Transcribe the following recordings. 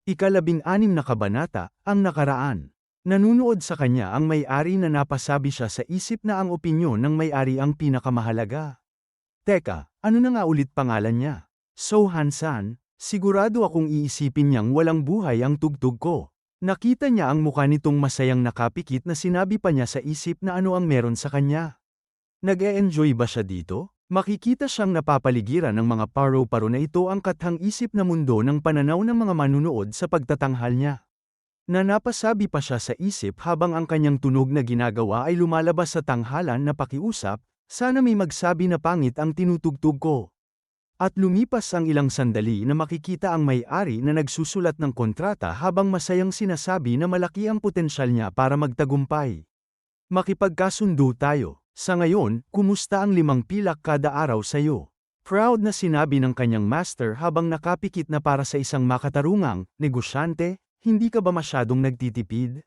Ika-16 na kabanata, ang nakaraan. Nanunood sa kanya ang may-ari na napasabi siya sa isip na ang opinyon ng may-ari ang pinakamahalaga. Teka, ano na nga ulit pangalan niya? So Hansan, sigurado akong iisipin niyang walang buhay ang tugtog ko. Nakita niya ang mukha nitong masayang nakapikit na sinabi pa niya sa isip na ano ang meron sa kanya. Nag-e-enjoy ba siya dito? Makikita siyang napapaligiran ng mga paro-paro na ito ang kathang-isip na mundo ng pananaw ng mga manunood sa pagtatanghal niya. Na napasabi pa siya sa isip habang ang kanyang tunog na ginagawa ay lumalabas sa tanghalan na pakiusap, sana may magsabi na pangit ang tinutugtog ko. At lumipas ang ilang sandali na makikita ang may-ari na nagsusulat ng kontrata habang masayang sinasabi na malaki ang potensyal niya para magtagumpay. Makipagkasundo tayo. Sa ngayon, kumusta ang 5 pilak kada araw sa iyo? Proud na sinabi ng kanyang master habang nakapikit na para sa isang makatarungang negosyante, hindi ka ba masyadong nagtitipid?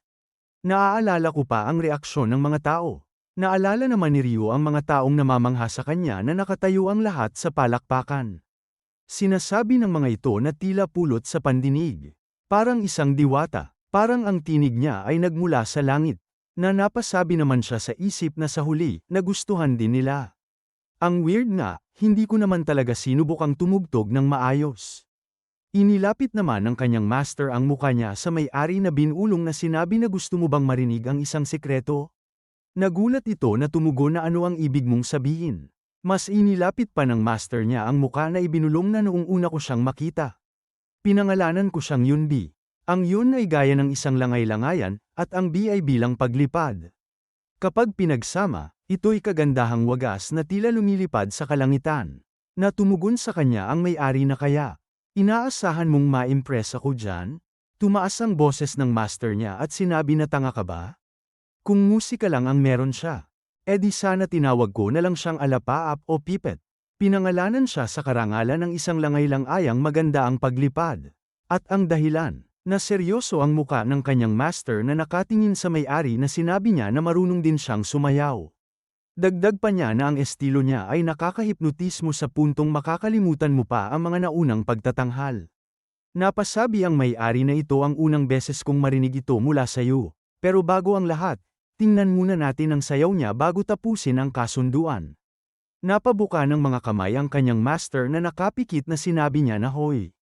Naaalala ko pa ang reaksyon ng mga tao. Naalala naman ni Ryo ang mga taong namamangha sa kanya na nakatayo ang lahat sa palakpakan. Sinasabi ng mga ito na tila pulot sa pandinig. Parang isang diwata, parang ang tinig niya ay nagmula sa langit. Na napasabi naman siya sa isip na sa huli, nagustuhan din nila. Ang weird nga, hindi ko naman talaga sinubukang tumugtog ng maayos. Inilapit naman ng kanyang master ang mukha niya sa may-ari na binulong na sinabi na gusto mo bang marinig ang isang sekreto? Nagulat ito na tumugon na ano ang ibig mong sabihin. Mas inilapit pa ng master niya ang mukha na ibinulong na noong una ko siyang makita. Pinangalanan ko siyang Yunbi. Ang yun ay gaya ng isang langay-langayan, at ang B ay bilang paglipad. Kapag pinagsama, ito'y kagandahang wagas na tila lumilipad sa kalangitan. Na tumugon sa kanya ang may-ari na kaya. Inaasahan mong ma-impress ako dyan? Tumaas ang boses ng master niya at sinabi na tanga ka ba? Kung musika lang ang meron siya. Di sana tinawag ko na lang siyang alapaap o pipet. Pinangalanan siya sa karangalan ng isang langay-langayang maganda ang paglipad. At ang dahilan. Na seryoso ang muka ng kanyang master na nakatingin sa may-ari na sinabi niya na marunong din siyang sumayaw. Dagdag pa niya na ang estilo niya ay nakakahipnotismo sa puntong makakalimutan mo pa ang mga naunang pagtatanghal. Napasabi ang may-ari na ito ang unang beses kong marinig ito mula sa iyo. Pero bago ang lahat, tingnan muna natin ang sayaw niya bago tapusin ang kasunduan. Napabuka ng mga kamay ang kanyang master na nakapikit na sinabi niya na hoy.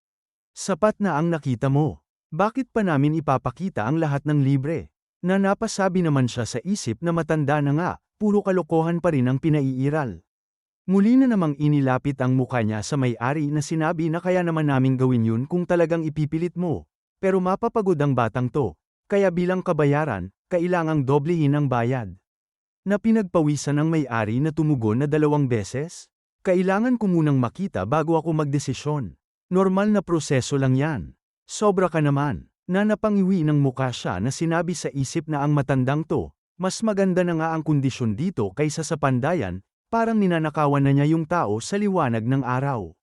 Sapat na ang nakita mo. Bakit pa namin ipapakita ang lahat ng libre? Na napasabi naman siya sa isip na matanda na nga, puro kalokohan pa rin ang pinaiiral. Muli na namang inilapit ang mukha niya sa may-ari na sinabi na kaya naman naming gawin yun kung talagang ipipilit mo. Pero mapapagod ang batang to, kaya bilang kabayaran, kailangang doblehin ang bayad. Na pinagpawisan ng may-ari na tumugon na 2 beses? Kailangan ko munang makita bago ako magdesisyon. Normal na proseso lang yan. Sobra ka naman, na napangiwi ng mukha siya na sinabi sa isip na ang matandang to, mas maganda na nga ang kondisyon dito kaysa sa pandayan, parang ninanakawan na niya yung tao sa liwanag ng araw.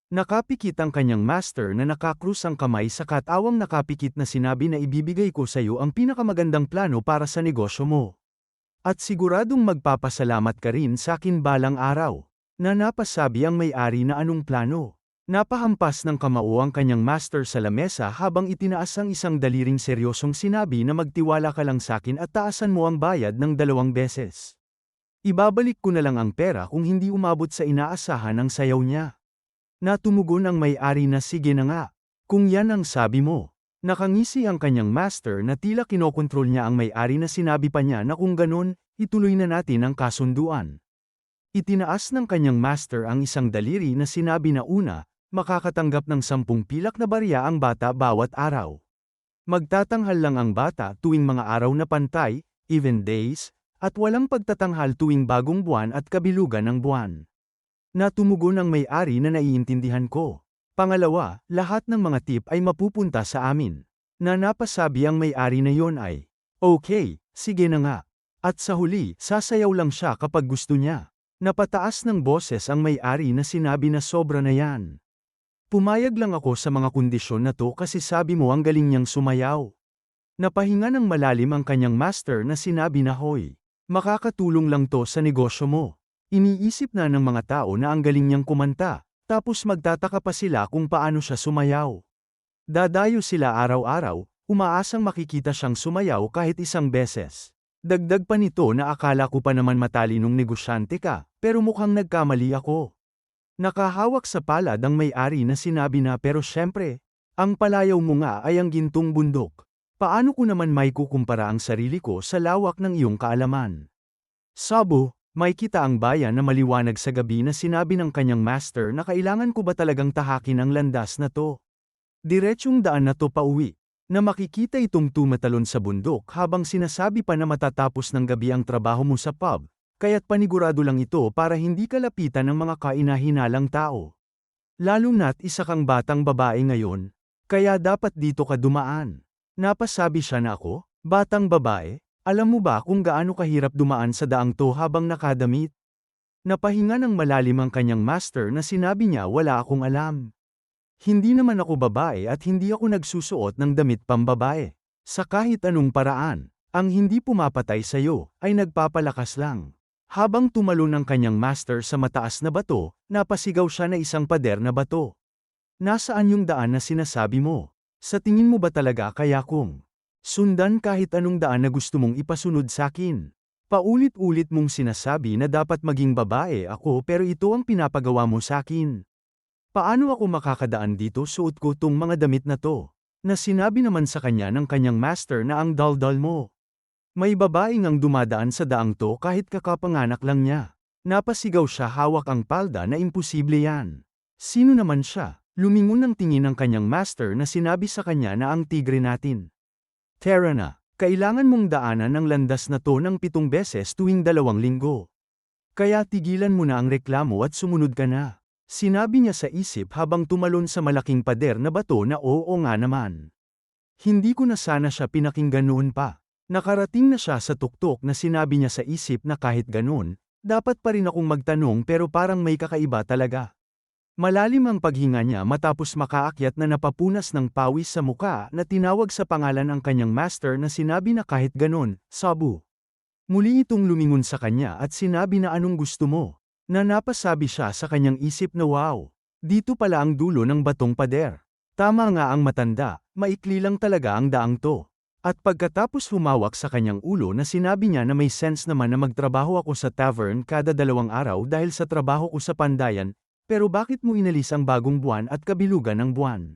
Nakapikit ang kanyang master na nakakrus ang kamay sa katawang nakapikit na sinabi na ibibigay ko sa iyo ang pinakamagandang plano para sa negosyo mo. At siguradong magpapasalamat ka rin sa akin balang araw, na napasabi ang may-ari na anong plano. Napahampas ng kamao ang kanyang master sa lamesa habang itinaas ang isang daliring seryosong sinabi na magtiwala ka lang sakin at taasan mo ang bayad ng 2 beses. Ibabalik ko na lang ang pera kung hindi umabot sa inaasahan ang sayaw niya. Natumugon ang may-ari na sige na nga, kung yan ang sabi mo. Nakangisi ang kanyang master na tila kinokontrol niya ang may-ari na sinabi pa niya na kung ganon, ituloy na natin ang kasunduan. Itinaas ng kanyang master ang isang daliri na sinabi na una, makakatanggap ng 10 pilak na barya ang bata bawat araw. Magtatanghal lang ang bata tuwing mga araw na pantay, even days, at walang pagtatanghal tuwing bagong buwan at kabilugan ng buwan. Natumugon ang may-ari na naiintindihan ko. Pangalawa, lahat ng mga tip ay mapupunta sa amin. Na napasabi ang may-ari na yon ay, okay, sige na nga. At sa huli, sasayaw lang siya kapag gusto niya. Napataas ng boses ang may-ari na sinabi na sobra na yan. Pumayag lang ako sa mga kondisyon na to kasi sabi mo ang galing niyang sumayaw. Napahinga ng malalim ang kanyang master na sinabi na hoy, makakatulong lang to sa negosyo mo. Iniisip na ng mga tao na ang galing niyang kumanta, tapos magtataka pa sila kung paano siya sumayaw. Dadayo sila araw-araw, umaasang makikita siyang sumayaw kahit isang beses. Dagdag pa nito na akala ko pa naman matalinong negosyante ka, pero mukhang nagkamali ako. Nakahawak sa palad ang may-ari na sinabi na pero syempre, ang palayaw mo nga ay ang gintong bundok. Paano ko naman may kukumpara ang sarili ko sa lawak ng iyong kaalaman? Sabo, may kita ang bayan na maliwanag sa gabi na sinabi ng kanyang master na kailangan ko ba talagang tahakin ang landas na to. Diretsyong daan na to pauwi, na makikita itong tumatalon sa bundok habang sinasabi pa na matatapos ng gabi ang trabaho mo sa pub, kaya't panigurado lang ito para hindi ka lapitan ng mga kainahinalang tao. Lalo na't isa kang batang babae ngayon, kaya dapat dito ka dumaan. Napasabi siya na ako, batang babae, alam mo ba kung gaano kahirap dumaan sa daang to habang nakadamit? Napahinga ng malalim ang kanyang master na sinabi niya wala akong alam. Hindi naman ako babae at hindi ako nagsusuot ng damit pambabae. Sa kahit anong paraan, ang hindi pumapatay sa'yo ay nagpapalakas lang. Habang tumalon ang kanyang master sa mataas na bato, napasigaw siya na isang pader na bato. Nasaan yung daan na sinasabi mo? Sa tingin mo ba talaga kaya kung sundan kahit anong daan na gusto mong ipasunod sa'kin? Paulit-ulit mong sinasabi na dapat maging babae ako pero ito ang pinapagawa mo sa'kin. Paano ako makakadaan dito suot ko tong mga damit na to? Na sinabi naman sa kanya ng kanyang master na ang daldal mo. May babaeng ang dumadaan sa daang to kahit kakapanganak lang niya. Napasigaw siya hawak ang palda na imposible yan. Sino naman siya? Lumingon ng tingin ng kanyang master na sinabi sa kanya na ang tigre natin. Tara na, kailangan mong daanan ang landas na to ng 7 beses tuwing 2 linggo. Kaya tigilan mo na ang reklamo at sumunod ka na. Sinabi niya sa isip habang tumalon sa malaking pader na bato na oo nga naman. Hindi ko na sana siya pinakinggan noon pa. Nakarating na siya sa tuktok na sinabi niya sa isip na kahit ganun, dapat pa rin akong magtanong pero parang may kakaiba talaga. Malalim ang paghinga niya matapos makaakyat na napapunas ng pawis sa muka na tinawag sa pangalan ang kanyang master na sinabi na kahit ganun, Sabu. Muli itong lumingon sa kanya at sinabi na anong gusto mo. Na napasabi siya sa kanyang isip na wow, dito pala ang dulo ng batong pader. Tama nga ang matanda, maikli lang talaga ang daang to. At pagkatapos humawak sa kanyang ulo na sinabi niya na may sense naman na magtrabaho ako sa tavern kada 2 araw dahil sa trabaho ko sa Pandayan, pero bakit mo inalis ang bagong buwan at kabilugan ng buwan?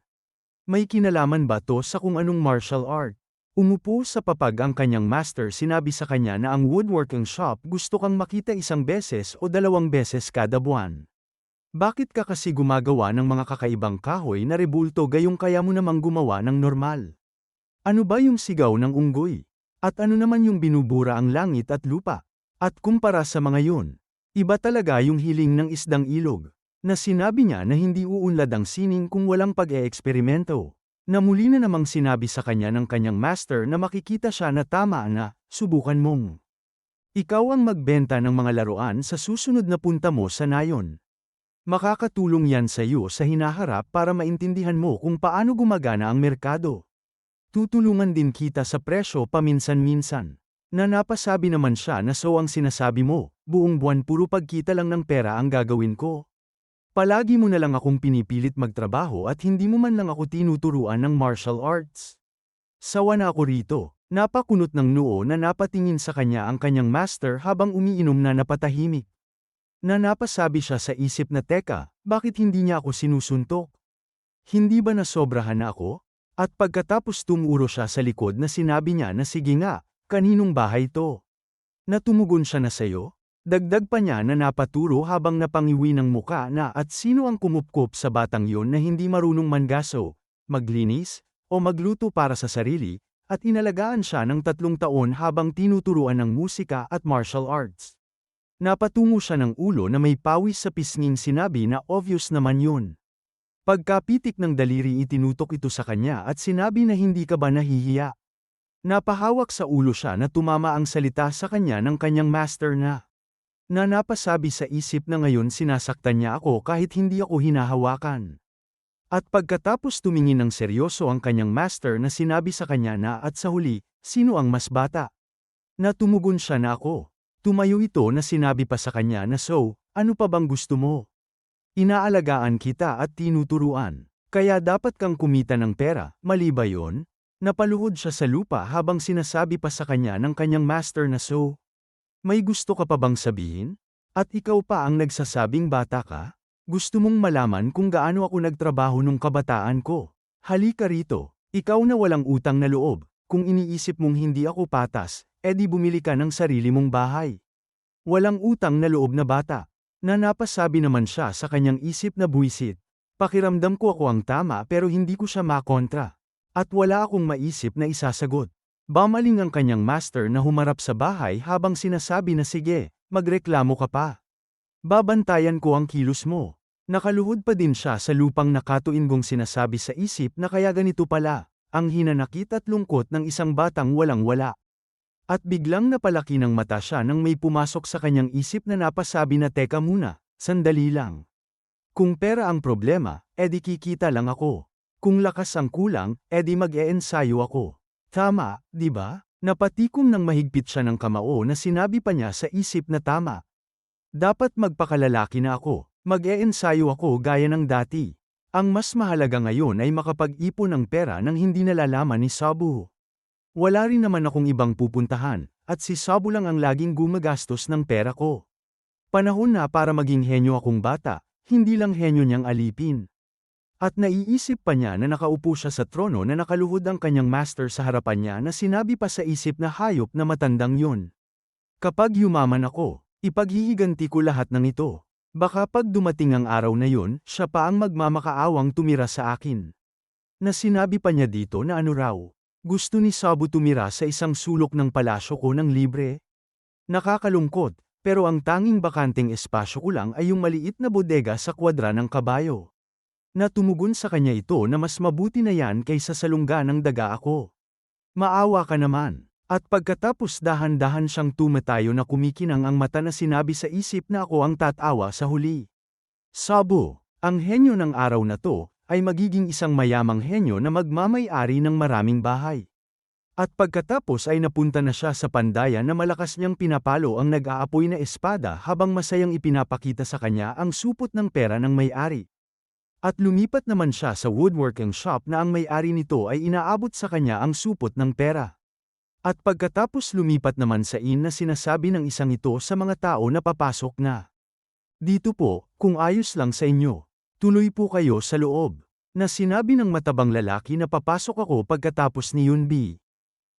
May kinalaman ba to sa kung anong martial art? Umupo sa papag ang kanyang master sinabi sa kanya na ang woodworking shop gusto kang makita 1 beses o 2 beses kada buwan. Bakit ka kasi gumagawa ng mga kakaibang kahoy na rebulto gayong kaya mo namang gumawa ng normal? Ano ba yung sigaw ng unggoy? At ano naman yung binubura ang langit at lupa? At kumpara sa mga yun, iba talaga yung hiling ng isdang ilog, na sinabi niya na hindi uunlad ang sining kung walang pag-eeksperimento. Na muli na namang sinabi sa kanya ng kanyang master na makikita siya na tama na, subukan mong. Ikaw ang magbenta ng mga laruan sa susunod na punta mo sa nayon. Makakatulong yan sa iyo sa hinaharap para maintindihan mo kung paano gumagana ang merkado. Tutulungan din kita sa presyo paminsan-minsan. Na napasabi naman siya na so ang sinasabi mo, buong buwan puro pagkita lang ng pera ang gagawin ko. Palagi mo na lang akong pinipilit magtrabaho at hindi mo man lang ako tinuturuan ng martial arts. Sawa na ako rito. Napakunot ng noo na napatingin sa kanya ang kanyang master habang umiinom na napatahimik. Na napasabi siya sa isip na teka, bakit hindi niya ako sinusuntok? Hindi ba nasobrahan na ako? At pagkatapos tumuro siya sa likod na sinabi niya na sige nga, kaninong bahay to? Natumugon siya na sayo? Dagdag pa niya na napaturo habang napangiwi ng muka na at sino ang kumupkop sa batang yon na hindi marunong mangaso, maglinis, o magluto para sa sarili, at inalagaan siya ng 3 taon habang tinuturuan ng musika at martial arts. Napatungo siya ng ulo na may pawis sa pisnging sinabi na obvious naman yun. Pagkapitik ng daliri itinutok ito sa kanya at sinabi na hindi ka ba nahihiya. Napahawak sa ulo siya na tumama ang salita sa kanya ng kanyang master na napasabi sa isip na ngayon sinasaktan niya ako kahit hindi ako hinahawakan. At pagkatapos tumingin ng seryoso ang kanyang master na sinabi sa kanya na at sa huli, sino ang mas bata? Natumugon siya na ako. Tumayo ito na sinabi pa sa kanya na so, ano pa bang gusto mo? Inaalagaan kita at tinuturuan. Kaya dapat kang kumita ng pera, mali ba yun? Napaluhod siya sa lupa habang sinasabi pa sa kanya ng kanyang master na so. May gusto ka pa bang sabihin? At ikaw pa ang nagsasabing bata ka? Gusto mong malaman kung gaano ako nagtrabaho nung kabataan ko? Halika rito, ikaw na walang utang na loob. Kung iniisip mong hindi ako patas, edi bumili ka ng sarili mong bahay. Walang utang na loob na bata. Na napasabi naman siya sa kanyang isip na buwisit. Pakiramdam ko ako ang tama pero hindi ko siya makontra. At wala akong maisip na isasagot. Bamaling ang kanyang master na humarap sa bahay habang sinasabi na sige, magreklamo ka pa. Babantayan ko ang kilos mo. Nakaluhod pa din siya sa lupang nakatuingong sinasabi sa isip na kaya ganito pala, ang hinanakit at lungkot ng isang batang walang-wala. At biglang napalaki ng mata siya nang may pumasok sa kanyang isip na napasabi na teka muna, sandali lang. Kung pera ang problema, edi kikita lang ako. Kung lakas ang kulang, edi mag-e-ensayo ako. Tama, di ba? Napatikom ng mahigpit siya ng kamao na sinabi pa niya sa isip na tama. Dapat magpakalalaki na ako. Mag-e-ensayo ako gaya ng dati. Ang mas mahalaga ngayon ay makapag-ipon ng pera nang hindi nalalaman ni Sabu. Wala rin naman akong ibang pupuntahan, at si Sabu lang ang laging gumagastos ng pera ko. Panahon na para maging henyo akong bata, hindi lang henyo niyang alipin. At naiisip pa niya na nakaupo siya sa trono na nakaluhod ang kanyang master sa harapan niya na sinabi pa sa isip na hayop na matandang yun. Kapag yumaman ako, ipaghihiganti ko lahat ng ito. Baka pag dumating ang araw na yun, siya pa ang magmamakaawang tumira sa akin. Na sinabi pa niya dito na ano raw, gusto ni Sabu tumira sa isang sulok ng palasyo ko ng libre. Nakakalungkot, pero ang tanging bakanteng espasyo ko lang ay yung maliit na bodega sa kwadra ng kabayo. Na tumugon sa kanya ito na mas mabuti na yan kaysa sa lungga ng daga ako. Maawa ka naman. At pagkatapos dahan-dahan siyang tumatayo na kumikinang ang mata na sinabi sa isip na ako ang tatawa sa huli. Sabu, ang henyo ng araw na to, ay magiging isang mayamang henyo na magmamay-ari ng maraming bahay. At pagkatapos ay napunta na siya sa pandayan na malakas niyang pinapalo ang nag-aapoy na espada habang masayang ipinapakita sa kanya ang supot ng pera ng may-ari. At lumipat naman siya sa woodworking shop na ang may-ari nito ay inaabot sa kanya ang supot ng pera. At pagkatapos lumipat naman sa inn na sinasabi ng isang ito sa mga tao na papasok na. Dito po, kung ayos lang sa inyo. Tuloy po kayo sa loob. Na sinabi ng matabang lalaki na papasok ako pagkatapos ni Yunbi.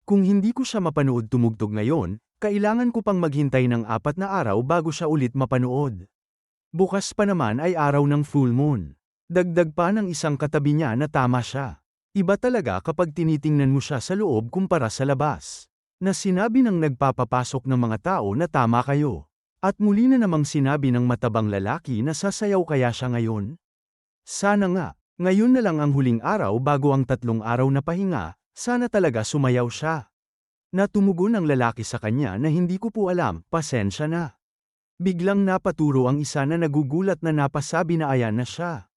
Kung hindi ko siya mapanood tumugtog ngayon, kailangan ko pang maghintay ng 4 na araw bago siya ulit mapanood. Bukas pa naman ay araw ng full moon. Dagdag pa ng isang katabi niya na tama siya. Iba talaga kapag tinitingnan mo siya sa loob kumpara sa labas. Na sinabi ng nagpapapasok ng mga tao na tama kayo. At muli na namang sinabi ng matabang lalaki na sasayaw kaya siya ngayon? Sana nga, ngayon na lang ang huling araw bago ang 3 araw na pahinga, sana talaga sumayaw siya. Natumugon ang lalaki sa kanya na hindi ko po alam, pasensya na. Biglang napaturo ang isa na nagugulat na napasabi na ayan na siya.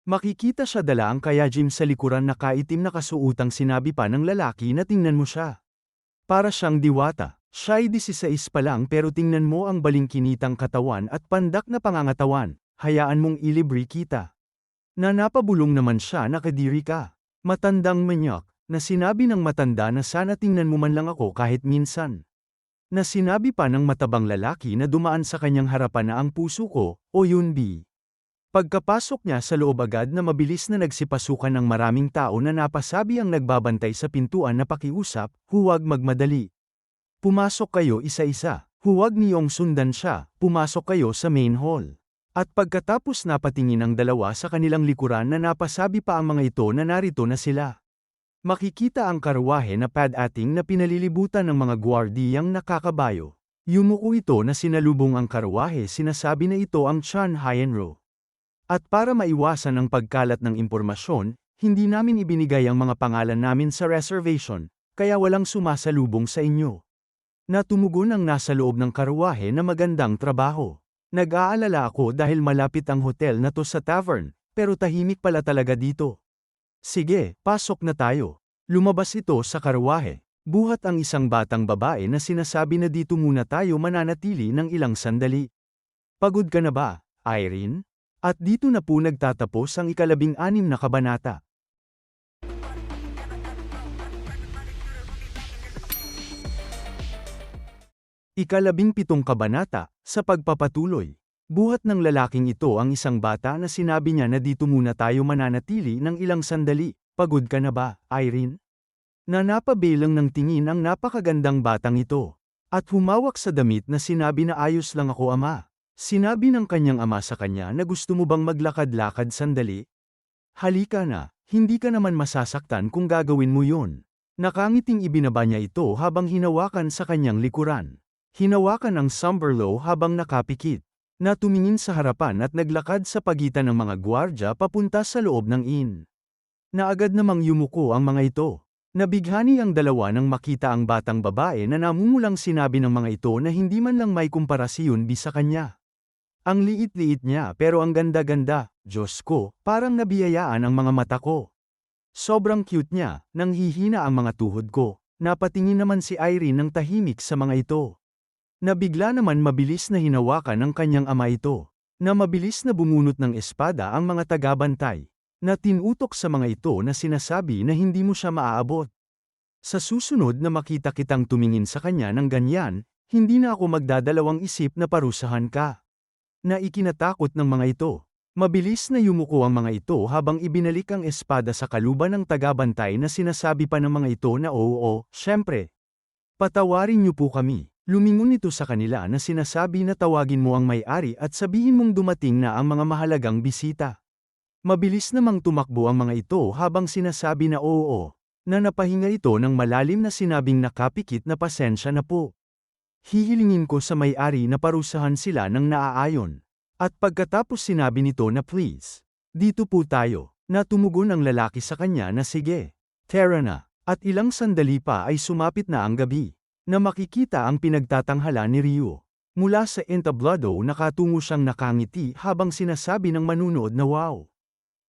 Makikita siya dala ang kaya Jim sa likuran na kaitim na kasuotang sinabi pa ng lalaki na tingnan mo siya. Para siyang diwata, siya'y 16 pa lang pero tingnan mo ang balingkinitang katawan at pandak na pangangatawan, hayaan mong ilibre kita. Na napabulong naman siya na kadiri ka. Matandang manyak, na sinabi ng matanda na sana tingnan mo man lang ako kahit minsan. Na sinabi pa ng matabang lalaki na dumaan sa kanyang harapan na ang puso ko, o Yunbi. Pagkapasok niya sa loob agad na mabilis na nagsipasukan ng maraming tao na napasabi ang nagbabantay sa pintuan na pakiusap, huwag magmadali. Pumasok kayo isa-isa, huwag niyong sundan siya, pumasok kayo sa main hall. At pagkatapos napatingin ang dalawa sa kanilang likuran na napasabi pa ang mga ito na narito na sila. Makikita ang karwahe na pad-ating na pinalilibutan ng mga gwardiyang nakakabayo. Yumuko ito na sinalubong ang karwahe sinasabi na ito ang Chan Hyenro. At para maiwasan ang pagkalat ng impormasyon, hindi namin ibinigay ang mga pangalan namin sa reservation, kaya walang sumasalubong sa inyo. Natumugon ang nasa loob ng karwahe na magandang trabaho. Nag-aalala ako dahil malapit ang hotel na to sa tavern, pero tahimik pala talaga dito. Sige, pasok na tayo. Lumabas ito sa karwahe. Buhat ang isang batang babae na sinasabi na dito muna tayo mananatili ng ilang sandali. Pagod ka na ba, Irene? At dito na po nagtatapos ang ika-16 na kabanata. Ika-17 kabanata, sa pagpapatuloy. Buhat ng lalaking ito ang isang bata na sinabi niya na dito muna tayo mananatili ng ilang sandali. Pagod ka na ba, Irene? Napabilang ng tingin ang napakagandang batang ito. At humawak sa damit na sinabi na ayos lang ako ama. Sinabi ng kanyang ama sa kanya na gusto mo bang maglakad-lakad sandali? Halika na, hindi ka naman masasaktan kung gagawin mo yun. Nakangiting ibinaba niya ito habang hinawakan sa kanyang likuran. Hinawakan ang Sumberlow habang nakapikit. Na tumingin sa harapan at naglakad sa pagitan ng mga gwardya papunta sa loob ng inn. Naagad namang yumuko ang mga ito. Nabighani ang dalawa nang makita ang batang babae na namumulang sinabi ng mga ito na hindi man lang may komparasyon sa kanya. Ang liit-liit niya pero ang ganda-ganda, Diyos ko, parang nabiyayaan ang mga mata ko. Sobrang cute niya, nang hihina ang mga tuhod ko. Napatingin naman si Irene ng tahimik sa mga ito. Nabigla naman mabilis na hinawakan ng kanyang ama ito. Na mabilis na bumunot ng espada ang mga tagabantay. Na tinutok sa mga ito na sinasabi na hindi mo siya maaabot. Sa susunod na makita kitang tumingin sa kanya ng ganyan, hindi na ako magdadalawang isip na parusahan ka. Na ikinatakot ng mga ito. Mabilis na yumuko ang mga ito habang ibinalik ang espada sa kaluban ng tagabantay na sinasabi pa ng mga ito na oo, syempre. Patawarin niyo po kami. Lumingon ito sa kanila na sinasabi na tawagin mo ang may-ari at sabihin mong dumating na ang mga mahalagang bisita. Mabilis namang tumakbo ang mga ito habang sinasabi na oo, na napahinga ito ng malalim na sinabing nakapikit na pasensya na po. Hihilingin ko sa may-ari na parusahan sila ng naaayon. At pagkatapos sinabi nito na please, dito po tayo, na tumugon ang lalaki sa kanya na sige, tara na, at ilang sandali pa ay sumapit na ang gabi. Na makikita ang pinagtatanghala ni Ryu. Mula sa entablado nakatungo siyang nakangiti habang sinasabi ng manunood na wow.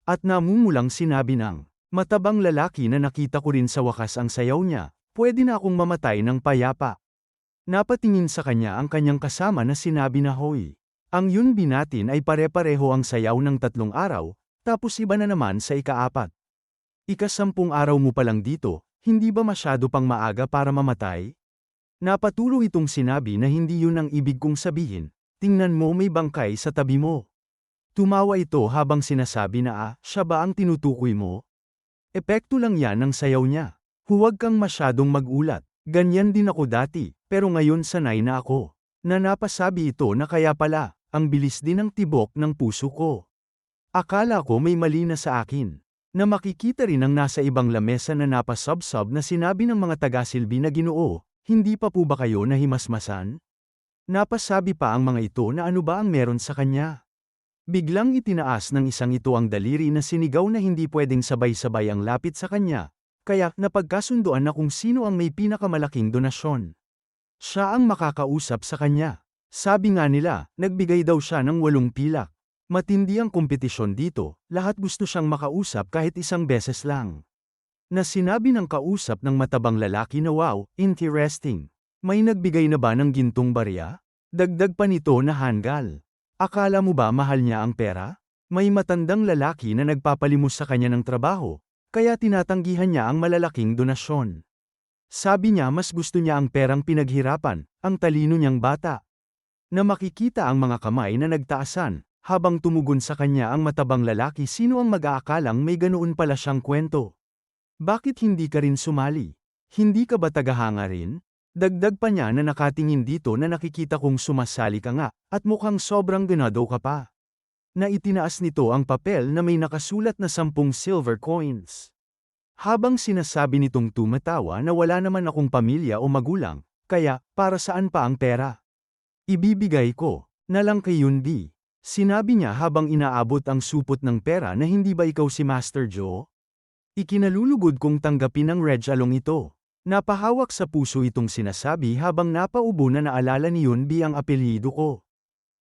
At namumulang sinabi ng matabang lalaki na nakita ko rin sa wakas ang sayaw niya, pwede na akong mamatay ng payapa. Napatingin sa kanya ang kanyang kasama na sinabi na hoy. Ang yunbi natin ay pare-pareho ang sayaw ng 3 araw, tapos iba na naman sa ika-4. Ika-10 araw mo pa lang dito, hindi ba masyado pang maaga para mamatay? Napatuloy itong sinabi na hindi yun ang ibig kong sabihin, tingnan mo may bangkay sa tabi mo. Tumawa ito habang sinasabi na siya ba ang tinutukoy mo? Epekto lang yan ng sayaw niya. Huwag kang masyadong magulat, ganyan din ako dati, pero ngayon sanay na ako. Na napasabi ito na kaya pala, ang bilis din ng tibok ng puso ko. Akala ko may mali na sa akin. Na makikita rin ang nasa ibang lamesa na napasubsob na sinabi ng mga taga-silbi na Ginoo. Hindi pa po ba kayo nahimasmasan? Napasabi pa ang mga ito na ano ba ang meron sa kanya. Biglang itinaas ng isang ito ang daliri na sinigaw na hindi pwedeng sabay-sabay ang lapit sa kanya, kaya napagkasunduan na kung sino ang may pinakamalaking donasyon. Siya ang makakausap sa kanya. Sabi nga nila, nagbigay daw siya ng 8 pilak. Matindi ang kompetisyon dito, lahat gusto siyang makausap kahit isang beses lang. Na sinabi ng kausap ng matabang lalaki na wow, interesting. May nagbigay na ba ng gintong barya? Dagdag pa nito na hanggal. Akala mo ba mahal niya ang pera? May matandang lalaki na nagpapalimos sa kanya ng trabaho, kaya tinatanggihan niya ang malalaking donasyon. Sabi niya mas gusto niya ang perang pinaghirapan, ang talino niyang bata. Na makikita ang mga kamay na nagtaasan, habang tumugon sa kanya ang matabang lalaki sino ang mag-aakalang may ganoon pala siyang kwento. Bakit hindi ka rin sumali? Hindi ka ba tagahanga rin? Dagdag pa niya na nakatingin dito na nakikita kong sumasali ka nga, at mukhang sobrang ganado ka pa. Na itinaas nito ang papel na may nakasulat na 10 silver coins. Habang sinasabi nitong tumatawa na wala naman akong pamilya o magulang, kaya, para saan pa ang pera? Ibibigay ko, na lang kay Yunbi. Sinabi niya habang inaabot ang supot ng pera na hindi ba ikaw si Master Joe? Ikinalulugod kong tanggapin ang regalong ito. Napahawak sa puso itong sinasabi habang napaubo na naalala ni Yunbi ang apelyido ko.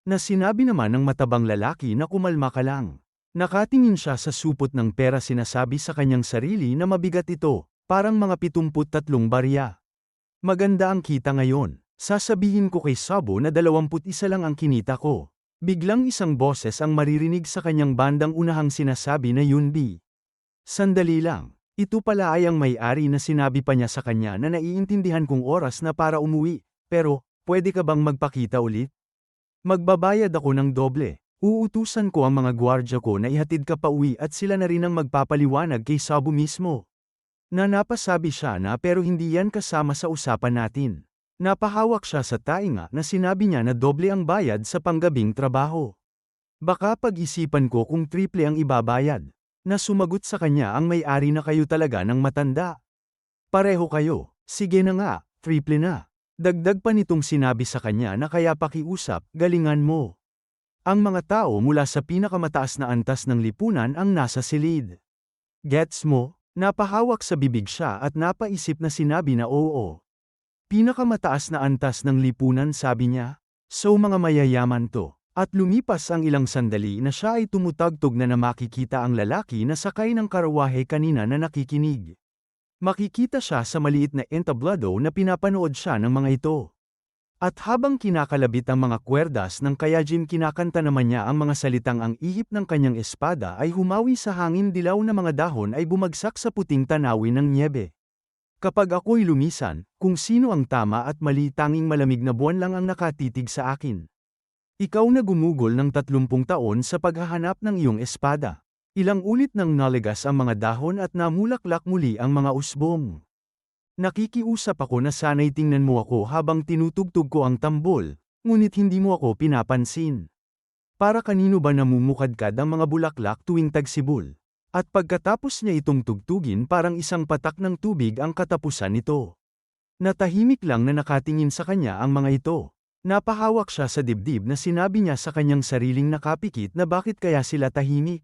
Na sinabi naman ng matabang lalaki na kumalma ka lang. Nakatingin siya sa supot ng pera sinasabi sa kanyang sarili na mabigat ito, parang mga 73 barya. Maganda ang kita ngayon. Sasabihin ko kay Sabo na 21 lang ang kinita ko. Biglang isang boses ang maririnig sa kanyang bandang unahang sinasabi na Yunbi. Sandali lang. Ito pala ay ang may-ari na sinabi pa niya sa kanya na naiintindihan kong oras na para umuwi, pero, pwede ka bang magpakita ulit? Magbabayad ako ng doble. Uutusan ko ang mga gwardya ko na ihatid ka pa uwi at sila na rin ang magpapaliwanag kay Sabu mismo. Napasabi siya na pero hindi yan kasama sa usapan natin. Napahawak siya sa tainga na sinabi niya na doble ang bayad sa panggabing trabaho. Baka pag-isipan ko kung triple ang ibabayad. Na sumagot sa kanya ang may-ari na kayo talaga ng matanda. Pareho kayo, sige na nga, triple na. Dagdag pa nitong sinabi sa kanya na kaya pakiusap, galingan mo. Ang mga tao mula sa pinakamataas na antas ng lipunan ang nasa silid. Gets mo? Napahawak sa bibig siya at napaisip na sinabi na oo. Pinakamataas na antas ng lipunan sabi niya? So mga mayayaman to. At lumipas ang ilang sandali na siya ay tumutagtog na makikita ang lalaki na sakay ng karawahe kanina na nakikinig. Makikita siya sa maliit na entablado na pinapanood siya ng mga ito. At habang kinakalabit ang mga kwerdas ng kayajin kinakanta naman niya ang mga salitang ang ihip ng kanyang espada ay humawi sa hangin dilaw na mga dahon ay bumagsak sa puting tanawin ng nyebe. Kapag ako'y lumisan, kung sino ang tama at mali tanging malamig na buwan lang ang nakatitig sa akin. Ikaw na gumugol ng 30 taon sa paghahanap ng iyong espada. Ilang ulit nang naligas ang mga dahon at namulaklak muli ang mga usbong. Nakikiusap ako na sana'y tingnan mo ako habang tinutugtog ko ang tambol, ngunit hindi mo ako pinapansin. Para kanino ba namumukadkad ang mga bulaklak tuwing tagsibol? At pagkatapos niya itong tugtugin parang isang patak ng tubig ang katapusan nito. Natahimik lang na nakatingin sa kanya ang mga ito. Napahawak siya sa dibdib na sinabi niya sa kanyang sariling nakapikit na bakit kaya sila tahimik.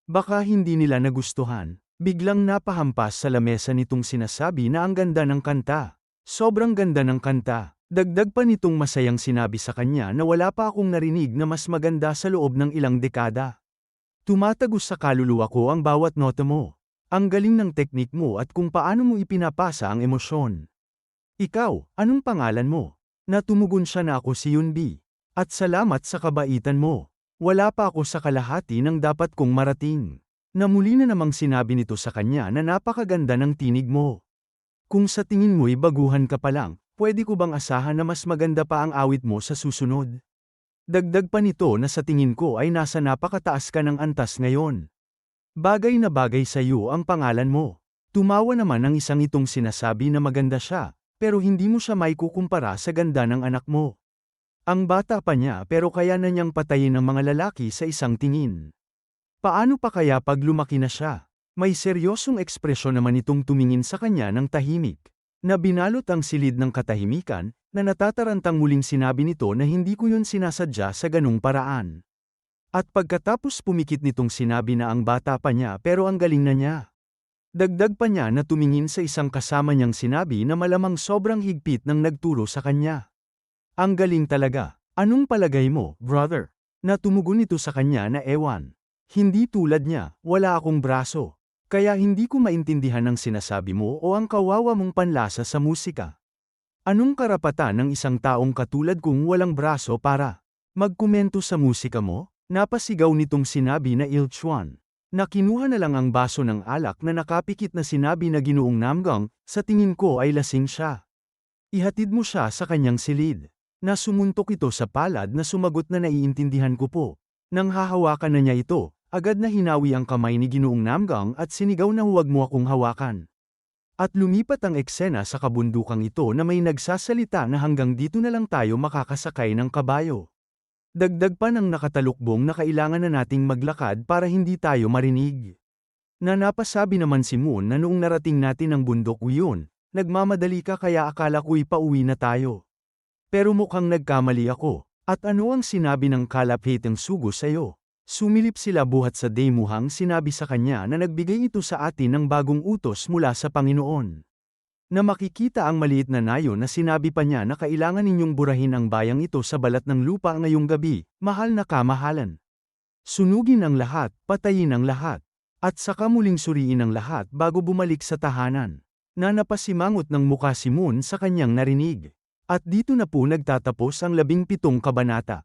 Baka hindi nila nagustuhan. Biglang napahampas sa lamesa nitong sinasabi na ang ganda ng kanta. Sobrang ganda ng kanta. Dagdag pa nitong masayang sinabi sa kanya na wala pa akong narinig na mas maganda sa loob ng ilang dekada. Tumatagos sa kaluluwa ko ang bawat nota mo. Ang galing ng teknik mo at kung paano mo ipinapasa ang emosyon. Ikaw, anong pangalan mo? Natumugon siya na ako si Yunbi. At salamat sa kabaitan mo. Wala pa ako sa kalahati ng dapat kong marating. Na muli na namang sinabi nito sa kanya na napakaganda ng tinig mo. Kung sa tingin mo'y baguhan ka pa lang, pwede ko bang asahan na mas maganda pa ang awit mo sa susunod? Dagdag pa nito na sa tingin ko ay nasa napakataas ka ng antas ngayon. Bagay na bagay sa iyo ang pangalan mo. Tumawa naman ang isang itong sinasabi na maganda siya. Pero hindi mo siya maikukumpara sa ganda ng anak mo. Ang bata pa niya pero kaya na niyang patayin ng mga lalaki sa isang tingin. Paano pa kaya pag lumaki na siya? May seryosong ekspresyon naman itong tumingin sa kanya ng tahimik. Na binalot ang silid ng katahimikan, na natatarantang muling sinabi nito na hindi ko yun sinasadya sa ganung paraan. At pagkatapos pumikit nitong sinabi na ang bata pa niya pero ang galing na niya. Dagdag pa niya na tumingin sa isang kasama niyang sinabi na malamang sobrang higpit ng nagturo sa kanya. Ang galing talaga. Anong palagay mo, brother? Na tumugon ito sa kanya na ewan. Hindi tulad niya, wala akong braso. Kaya hindi ko maintindihan ang sinasabi mo o ang kawawa mong panlasa sa musika. Anong karapatan ng isang taong katulad kong walang braso para magkomento sa musika mo? Napasigaw nitong sinabi na Ilchuan. Na kinuha na lang ang baso ng alak na nakapikit na sinabi na Ginoong Namgang, sa tingin ko ay lasing siya. Ihatid mo siya sa kanyang silid. Na sumuntok ito sa palad na sumagot na naiintindihan ko po. Nang hahawakan na niya ito, agad na hinawi ang kamay ni Ginoong Namgang at sinigaw na huwag mo akong hawakan. At lumipat ang eksena sa kabundukang ito na may nagsasalita na hanggang dito na lang tayo makakasakay ng kabayo. Dagdag pa ng nakatalukbong na kailangan na nating maglakad para hindi tayo marinig. Na napasabi naman si Moon na noong narating natin ang bundok yun, nagmamadali ka kaya akala ko'y pauwi na tayo. Pero mukhang nagkamali ako. At ano ang sinabi ng kalapitang sugo sa'yo? Sumilip sila buhat sa Daymuhang sinabi sa kanya na nagbigay ito sa atin ng bagong utos mula sa Panginoon. Na makikita ang maliit na nayo na sinabi pa niya na kailangan ninyong burahin ang bayang ito sa balat ng lupa ngayong gabi, mahal na kamahalan. Sunugin ang lahat, patayin ang lahat, at saka muling suriin ang lahat bago bumalik sa tahanan. Na napasimangot ng muka si Moon sa kanyang narinig. At dito na po nagtatapos ang 17 kabanata.